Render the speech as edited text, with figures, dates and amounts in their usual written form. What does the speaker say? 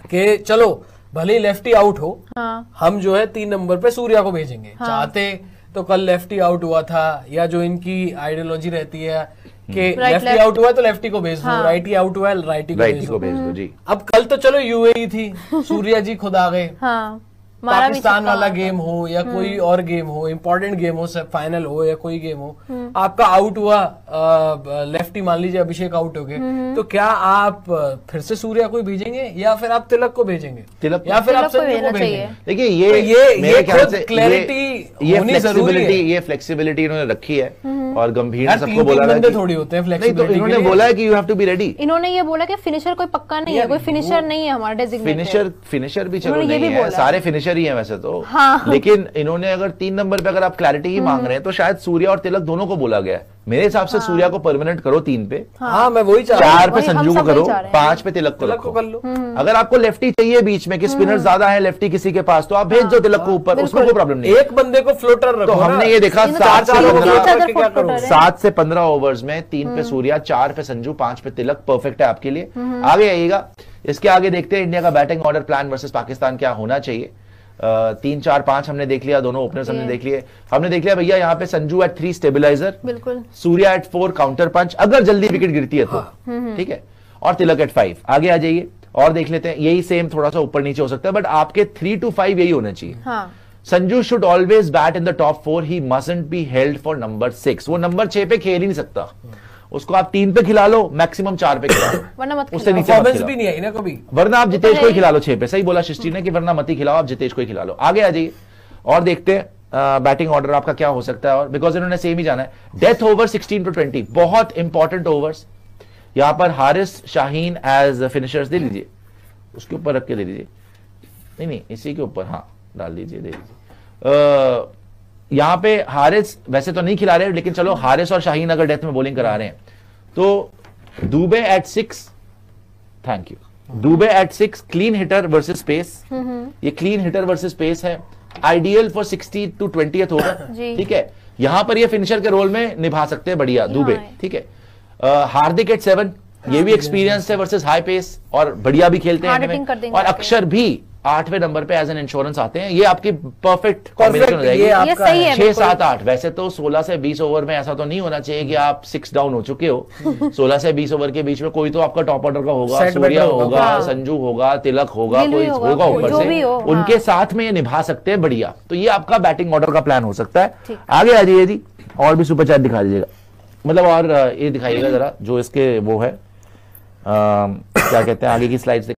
कि चलो भले ही लेफ्टी आउट हो, हाँ। हम जो है 3 नंबर पे सूर्या को भेजेंगे। हाँ। चाहते तो कल लेफ्टी आउट हुआ था, या जो इनकी आइडियोलॉजी रहती है कि लेफ्टी आउट हुआ तो लेफ्टी को भेज दो, राइटी आउट हुआ राइटी को भेज दो जी। अब कल तो चलो यूएई थी, सूर्या जी खुद आ गए। हाँ, पाकिस्तान वाला गेम हो या कोई और गेम हो, इंपॉर्टेंट गेम हो, फाइनल हो या कोई गेम हो, आपका आउट हुआ लेफ्टी, मान लीजिए अभिषेक आउट हो गए, तो क्या आप फिर से सूर्या को भेजेंगे या फिर आप तिलक को भेजेंगे, या फिर आप संजू को भेजेंगे? देखिए ये क्लैरिटी होनी जरूरी है। ये फ्लेक्सिबिलिटी इन्होंने रखी है और गंभीर सबको बोला बंदे थोड़ी होते हैं फ्लेक्सिबिलिटी। इन्होंने बोला है कि you have to be ready. इन्होंने ये बोला कि फिनिशर कोई पक्का नहीं है, कोई फिनिशर नहीं है हमारा डेजिग्नेटेड। फिनिशर भी चलो नहीं है, सारे फिनिशर ही है वैसे तो। हाँ। लेकिन इन्होंने अगर 3 नंबर पे अगर आप क्लैरिटी ही मांग रहे हैं तो शायद सूर्या और तिलक दोनों को बोला गया है। मेरे हिसाब से सूर्या को परमानेंट करो 3 पे। हाँ, मैं वही चाह रहा हूं। 4 पे संजू को करो, 5 पे तिलक को कर लो। अगर आपको लेफ्टी चाहिए बीच में कि स्पिनर ज्यादा है लेफ्टी किसी के पास, तो आप भेज दो तिलक को ऊपर, उसमें कोई प्रॉब्लम नहीं। एक बंदे को फ्लोटर रखो। तो हमने ये देखा 7 से 15 ओवर्स में 3 पे सूर्या, 4 पे संजू, 5 पे तिलक, परफेक्ट है आपके लिए। आगे आइएगा, इसके आगे देखते हैं इंडिया का batting order plan versus Pakistan क्या होना चाहिए। 3, 4, 5 हमने देख लिया, दोनों ओपनर्स हमने देख लिए। हमने देख लिया भैया यहाँ पे संजू एट 3 स्टेबलाइजर, बिल्कुल, सूर्या एट 4 काउंटर पंच अगर जल्दी विकेट गिरती है तो, ठीक है, और तिलक एट 5। आगे आ जाइए और देख लेते हैं, यही सेम थोड़ा सा ऊपर नीचे हो सकता है, बट आपके 3 to 5 यही होना चाहिए। हाँ। Sanju should always bat in the top 4, he mustn't be held for number 6। वो नंबर 6 पे खेल ही नहीं सकता, उसको आप 3 पे खिला लो, मैक्सिमम 4 पे खिला लो, वरना मत उससे नीचे मत खिलाओ। भी नहीं आई ना कभी, वरना आप जितेश को ही खिला लो 6 पे। सही बोला सृष्टि ने कि वरना मत ही खिलाओ, आप जितेश को ही खिला लो। आगे आ जाइए और देखते हैं बैटिंग ऑर्डर आपका क्या हो सकता है। और बिकॉज इन्होंने सेम ही जाना है, डेथ ओवर 16 to 20, बहुत इंपॉर्टेंट ओवर्स। यहां पर हारिस शाहीन एज फिनिशर्स दे लीजिए, उसके ऊपर रख के दे लीजिए, नहीं इसी के ऊपर, हाँ डाल दीजिए, दे दीजिए। यहां पे हारिस वैसे तो नहीं खिला रहे, लेकिन चलो हारिस और शाहीन अगर डेथ में बॉलिंग करा रहे हैं तो Dube at 6, thank you, Dube at 6, clean hitter versus pace. ये क्लीन हिटर वर्सेस पेस है, ideal for 60 to 20th over, ठीक है। यहां पर ये फिनिशर के रोल में निभा सकते हैं बढ़िया दुबे, ठीक है। हार्दिक एट 7, ये भी एक्सपीरियंस है वर्सेस हाई पेस और बढ़िया भी खेलते हैं। और अक्षर भी 8वें नंबर पे एज एन इंश्योरेंस आते हैं। ये आपकी परफेक्ट कॉम्बिनेशन हो जाएगी। ये सही है, 6, 7, 8। वैसे तो 16 से 20 ओवर में ऐसा तो नहीं होना चाहिए कि आप 6 डाउन हो चुके हो। 16 से 20 ओवर के बीच में कोई तो आपका टॉप ऑर्डर का होगा, सूर्या होगा, संजू होगा, तिलक होगा, कोई होगा ऊपर से, उनके साथ में ये निभा सकते हैं बढ़िया। तो ये आपका बैटिंग ऑर्डर का प्लान हो सकता है। आगे आ जाइए जी, और भी सुपर चैट दिखा दीजिएगा, मतलब और ये दिखाइएगा जरा जो इसके वो है, क्या कहते हैं आगे की स्लाइड्स।